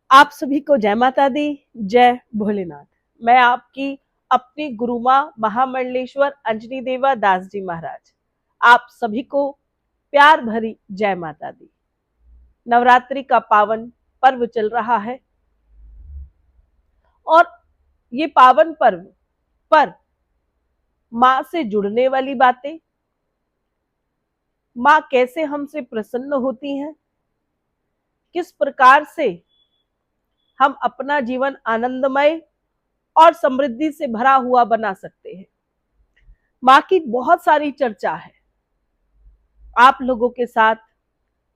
आप सभी को जय माता दी, जय भोलेनाथ। मैं आपकी अपनी गुरु माँ महामंडलेश्वर अंजनी देवा दास जी महाराज आप सभी को प्यार भरी जय माता दी। नवरात्रि का पावन पर्व चल रहा है और ये पावन पर्व पर माँ से जुड़ने वाली बातें, माँ कैसे हमसे प्रसन्न होती हैं, किस प्रकार से हम अपना जीवन आनंदमय और समृद्धि से भरा हुआ बना सकते हैं, माँ की बहुत सारी चर्चा है। आप लोगों के साथ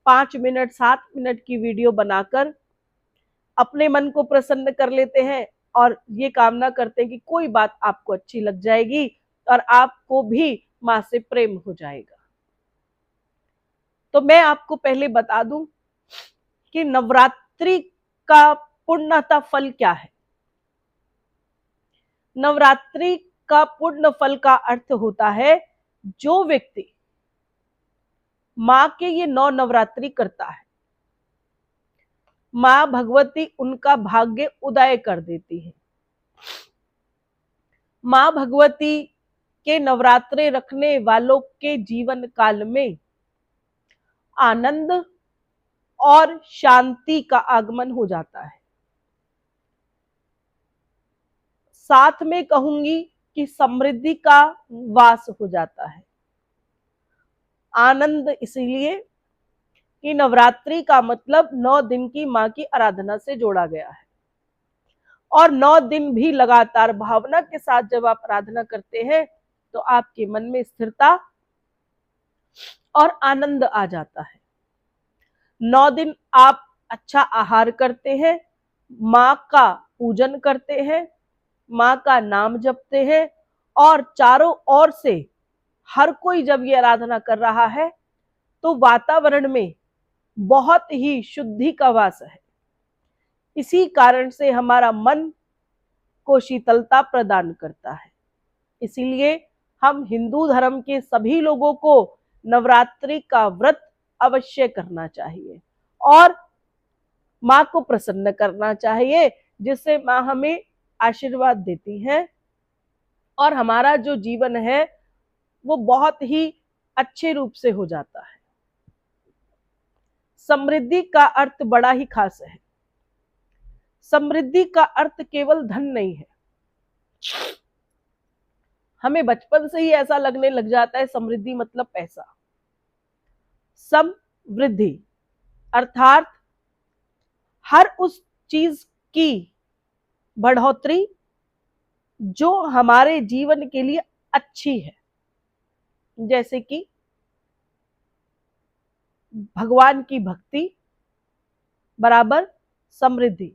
5 मिनट 7 मिनट की वीडियो बनाकर अपने मन को प्रसन्न कर लेते हैं और ये कामना करते हैं कि कोई बात आपको अच्छी लग जाएगी और आपको भी माँ से प्रेम हो जाएगा। तो मैं आपको पहले बता दूं कि नवरात्रि का पूर्णतः फल क्या है। नवरात्रि का पूर्ण फल का अर्थ होता है जो व्यक्ति माँ के ये 9 नवरात्रि करता है, माँ भगवती उनका भाग्य उदय कर देती है। माँ भगवती के नवरात्रे रखने वालों के जीवन काल में आनंद और शांति का आगमन हो जाता है। साथ में कहूंगी कि समृद्धि का वास हो जाता है। आनंद इसलिए कि नवरात्रि का मतलब 9 दिन की माँ की आराधना से जोड़ा गया है और 9 दिन भी लगातार भावना के साथ जब आप आराधना करते हैं तो आपके मन में स्थिरता और आनंद आ जाता है। 9 दिन आप अच्छा आहार करते हैं, माँ का पूजन करते हैं, माँ का नाम जपते हैं और चारों ओर से हर कोई जब ये आराधना कर रहा है तो वातावरण में बहुत ही शुद्धि का वास है। इसी कारण से हमारा मन को शीतलता प्रदान करता है। इसीलिए हम हिंदू धर्म के सभी लोगों को नवरात्रि का व्रत अवश्य करना चाहिए और माँ को प्रसन्न करना चाहिए, जिससे माँ हमें आशीर्वाद देती है और हमारा जो जीवन है वो बहुत ही अच्छे रूप से हो जाता है। समृद्धि का अर्थ बड़ा ही खास है। समृद्धि का अर्थ केवल धन नहीं है। हमें बचपन से ही ऐसा लगने लग जाता है समृद्धि मतलब पैसा। समृद्धि अर्थात हर उस चीज की बढ़ोतरी जो हमारे जीवन के लिए अच्छी है, जैसे कि भगवान की भक्ति बराबर समृद्धि,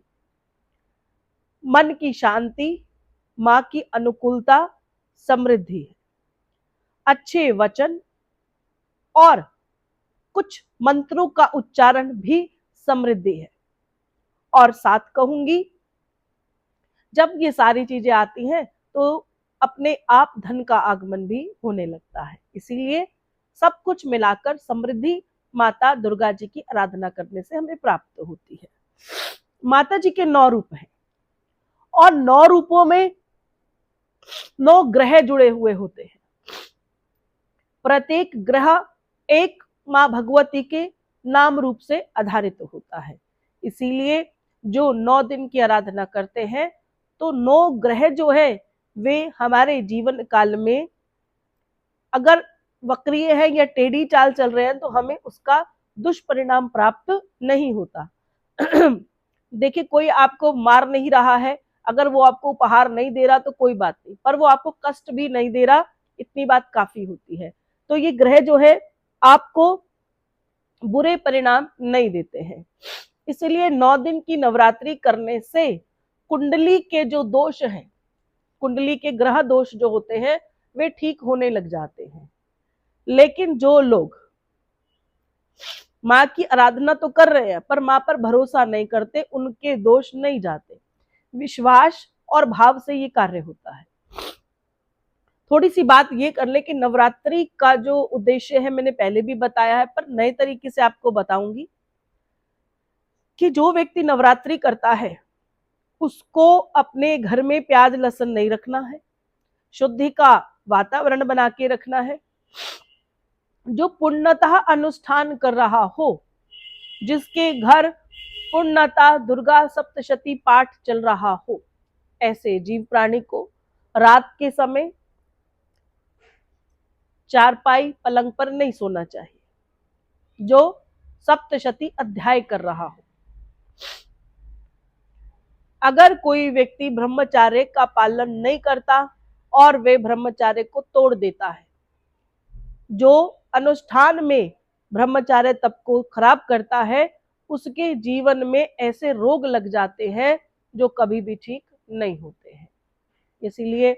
मन की शांति, माँ की अनुकूलता समृद्धि है, अच्छे वचन और कुछ मंत्रों का उच्चारण भी समृद्धि है। और साथ कहूंगी जब ये सारी चीजें आती हैं तो अपने आप धन का आगमन भी होने लगता है। इसीलिए सब कुछ मिलाकर समृद्धि माता दुर्गा जी की आराधना करने से हमें प्राप्त होती है। माता जी के 9 रूप हैं और 9 रूपों में 9 ग्रह जुड़े हुए होते हैं। प्रत्येक ग्रह एक माँ भगवती के नाम रूप से आधारित होता है। इसीलिए जो 9 दिन की आराधना करते हैं तो 9 ग्रह जो है वे हमारे जीवन काल में अगर वक्रीय है या टेढ़ी चाल चल रहे हैं तो हमें उसका दुष्परिणाम प्राप्त नहीं होता। देखिए, कोई आपको मार नहीं रहा है, अगर वो आपको उपहार नहीं दे रहा तो कोई बात नहीं, पर वो आपको कष्ट भी नहीं दे रहा, इतनी बात काफी होती है। तो ये ग्रह जो है आपको बुरे परिणाम नहीं देते हैं। इसलिए 9 दिन की नवरात्रि करने से कुंडली के जो दोष हैं, कुंडली के ग्रह दोष जो होते हैं वे ठीक होने लग जाते हैं। लेकिन जो लोग माँ की आराधना तो कर रहे हैं पर माँ पर भरोसा नहीं करते, उनके दोष नहीं जाते। विश्वास और भाव से ये कार्य होता है। थोड़ी सी बात ये कर ले कि नवरात्रि का जो उद्देश्य है मैंने पहले भी बताया है पर नए तरीके से आपको बताऊंगी। कि जो व्यक्ति नवरात्रि करता है उसको अपने घर में प्याज लहसुन नहीं रखना है, शुद्धि का वातावरण बना के रखना है। जो पूर्णतः अनुष्ठान कर रहा हो, जिसके घर पूर्णतः दुर्गा सप्तशती पाठ चल रहा हो, ऐसे जीव प्राणी को रात के समय चारपाई पलंग पर नहीं सोना चाहिए, जो सप्तशती अध्याय कर रहा हो। अगर कोई व्यक्ति ब्रह्मचार्य का पालन नहीं करता और वे ब्रह्मचार्य को तोड़ देता है, जो अनुष्ठान में ब्रह्मचार्य तप को खराब करता है, उसके जीवन में ऐसे रोग लग जाते हैं जो कभी भी ठीक नहीं होते हैं। इसीलिए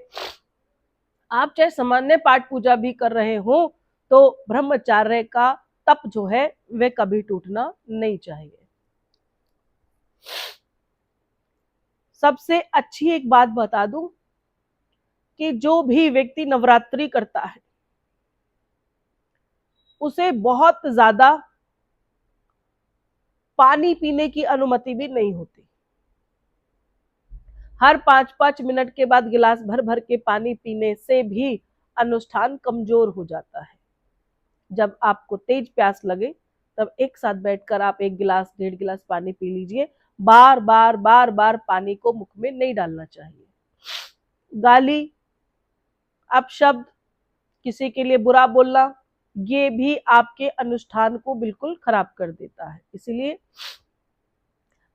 आप चाहे सामान्य पाठ पूजा भी कर रहे हो तो ब्रह्मचार्य का तप जो है वह कभी टूटना नहीं चाहिए। सबसे अच्छी एक बात बता दूं कि जो भी व्यक्ति नवरात्रि करता है उसे बहुत ज्यादा पानी पीने की अनुमति भी नहीं होती। हर 5-5 मिनट के बाद गिलास भर भर के पानी पीने से भी अनुष्ठान कमजोर हो जाता है। जब आपको तेज प्यास लगे तब एक साथ बैठकर आप 1 गिलास 1.5 गिलास पानी पी लीजिए। बार बार बार बार पानी को मुख में नहीं डालना चाहिए। गाली, अपशब्द, किसी के लिए बुरा बोलना, ये भी आपके अनुष्ठान को बिल्कुल खराब कर देता है। इसलिए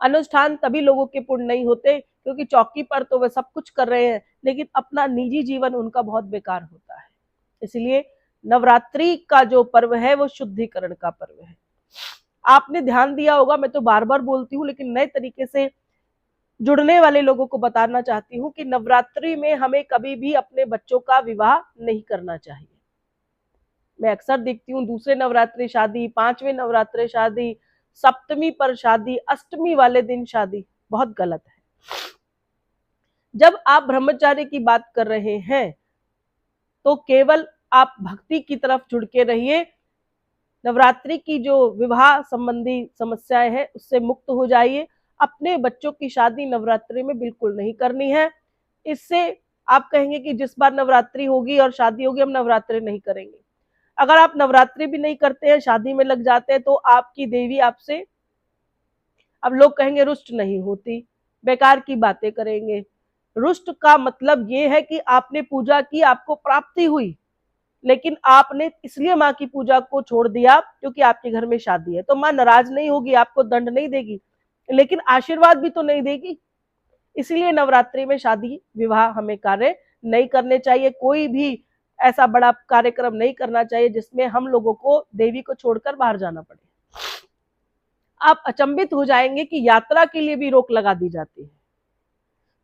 अनुष्ठान तभी लोगों के पूर्ण नहीं होते क्योंकि चौकी पर तो वे सब कुछ कर रहे हैं, लेकिन अपना निजी जीवन उनका बहुत बेकार होता है। इसलिए नवरात्रि का जो पर्व है वो शुद्धिकरण का पर्व है। आपने ध्यान दिया होगा, मैं तो बार बार बोलती हूँ लेकिन नए तरीके से जुड़ने वाले लोगों को बताना चाहती हूँ कि नवरात्रि में हमें कभी भी अपने बच्चों का विवाह नहीं करना चाहिए। मैं अक्सर देखती हूँ दूसरे नवरात्रि शादी, 5वें नवरात्रि शादी, सप्तमी पर शादी, अष्टमी वाले दिन शादी, बहुत गलत है। जब आप ब्रह्मचार्य की बात कर रहे हैं तो केवल आप भक्ति की तरफ जुड़ के रहिए। नवरात्रि की जो विवाह संबंधी समस्याएं हैं उससे मुक्त हो जाइए। अपने बच्चों की शादी नवरात्रि में बिल्कुल नहीं करनी है। इससे आप कहेंगे कि जिस बार नवरात्रि होगी और शादी होगी हम नवरात्रि नहीं करेंगे। अगर आप नवरात्रि भी नहीं करते हैं, शादी में लग जाते हैं, तो आपकी देवी आपसे, अब लोग कहेंगे रुष्ट नहीं होती, बेकार की बातें करेंगे। रुष्ट का मतलब ये है कि आपने पूजा की, आपको प्राप्ति हुई, लेकिन आपने इसलिए माँ की पूजा को छोड़ दिया क्योंकि आपके घर में शादी है। तो माँ नाराज नहीं होगी, आपको दंड नहीं देगी, लेकिन आशीर्वाद भी तो नहीं देगी। इसीलिए नवरात्रि में शादी विवाह हमें कार्य नहीं करने चाहिए। कोई भी ऐसा बड़ा कार्यक्रम नहीं करना चाहिए जिसमें हम लोगों को देवी को छोड़कर बाहर जाना पड़े। आप अचंभित हो जाएंगे कि यात्रा के लिए भी रोक लगा दी जाती है।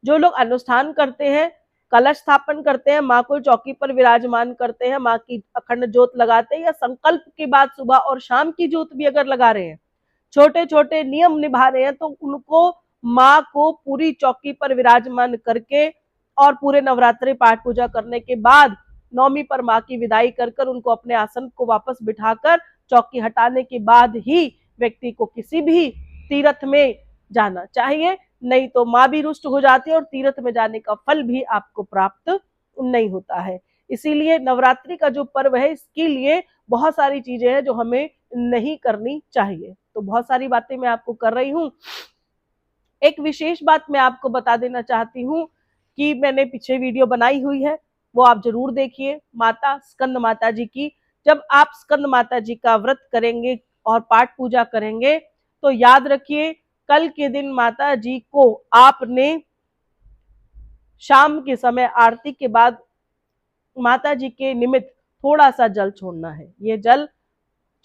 जो लोग अनुष्ठान करते हैं, कलश स्थापन करते हैं, माँ को चौकी पर विराजमान करते हैं, माँ की अखंड ज्योत लगाते हैं, या संकल्प के बाद सुबह और शाम की ज्योत भी अगर लगा रहे हैं, छोटे छोटे नियम निभा रहे हैं, तो उनको माँ को पूरी चौकी पर विराजमान करके और पूरे नवरात्रि पाठ पूजा करने के बाद नौमी पर माँ की विदाई कर कर उनको अपने आसन को वापस बिठाकर चौकी हटाने के बाद ही व्यक्ति को किसी भी तीर्थ में जाना चाहिए। नहीं तो माँ भी रुष्ट हो जाती है और तीर्थ में जाने का फल भी आपको प्राप्त नहीं होता है। इसीलिए नवरात्रि का जो पर्व है इसके लिए बहुत सारी चीजें हैं जो हमें नहीं करनी चाहिए। तो बहुत सारी बातें मैं आपको कर रही हूँ। एक विशेष बात मैं आपको बता देना चाहती हूँ कि मैंने पीछे वीडियो बनाई हुई है, वो आप जरूर देखिए, माता स्कंद माता जी की। जब आप स्कंद माता जी का व्रत करेंगे और पाठ पूजा करेंगे तो याद रखिए कल के दिन माता जी को आपने शाम के समय आरती के बाद माता जी के निमित्त थोड़ा सा जल छोड़ना है। ये जल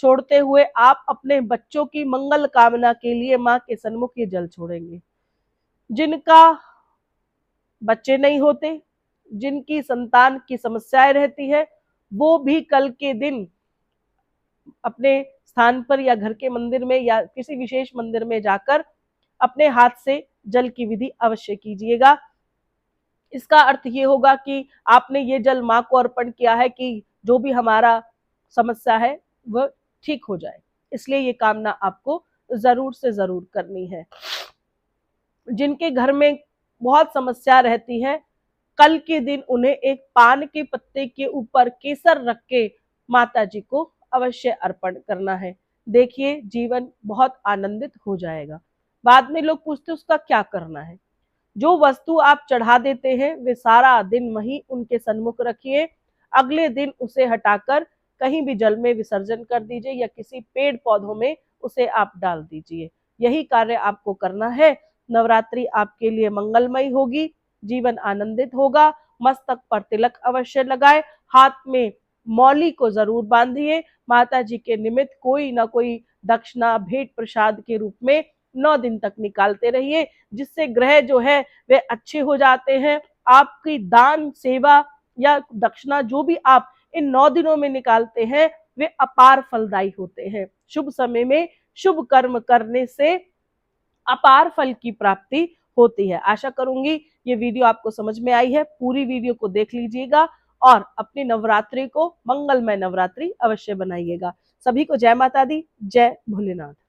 छोड़ते हुए आप अपने बच्चों की मंगल कामना के लिए माँ के सन्मुख ये जल छोड़ेंगे। जिनका बच्चे नहीं होते, जिनकी संतान की समस्याएं रहती है, वो भी कल के दिन अपने स्थान पर या घर के मंदिर में या किसी विशेष मंदिर में जाकर अपने हाथ से जल की विधि अवश्य कीजिएगा। इसका अर्थ ये होगा कि आपने ये जल माँ को अर्पण किया है कि जो भी हमारा समस्या है वह ठीक हो जाए, इसलिए ये कामना आपको जरूर से जरूर करनी है। जिनके घर में बहुत समस्या रहती है, कल के दिन उन्हें एक पान के पत्ते के ऊपर केसर रख के माता जी को अवश्य अर्पण करना है। देखिए जीवन बहुत आनंदित हो जाएगा। बाद में लोग पूछते उसका क्या करना है। जो वस्तु आप चढ़ा देते हैं वे सारा दिन वहीं उनके सन्मुख रखिए। अगले दिन उसे हटाकर कहीं भी जल में विसर्जन कर दीजिए या किसी पेड़ पौधों में उसे आप डाल दीजिए। यही कार्य आपको करना है। नवरात्रि आपके लिए मंगलमय होगी, जीवन आनंदित होगा। मस्तक पर तिलक अवश्य लगाए, हाथ में मौली को जरूर बांधिए। माता जी के निमित्त कोई ना कोई दक्षिणा भेंट प्रसाद के रूप में 9 दिन तक निकालते रहिए, जिससे ग्रह जो है वे अच्छे हो जाते हैं। आपकी दान सेवा या दक्षिणा जो भी आप इन 9 दिनों में निकालते हैं वे अपार फलदायी होते हैं। शुभ समय में शुभ कर्म करने से अपार फल की प्राप्ति होती है। आशा करूंगी ये वीडियो आपको समझ में आई है। पूरी वीडियो को देख लीजिएगा और अपनी नवरात्रि को मंगलमय नवरात्रि अवश्य बनाइएगा। सभी को जय माता दी, जय भोलेनाथ।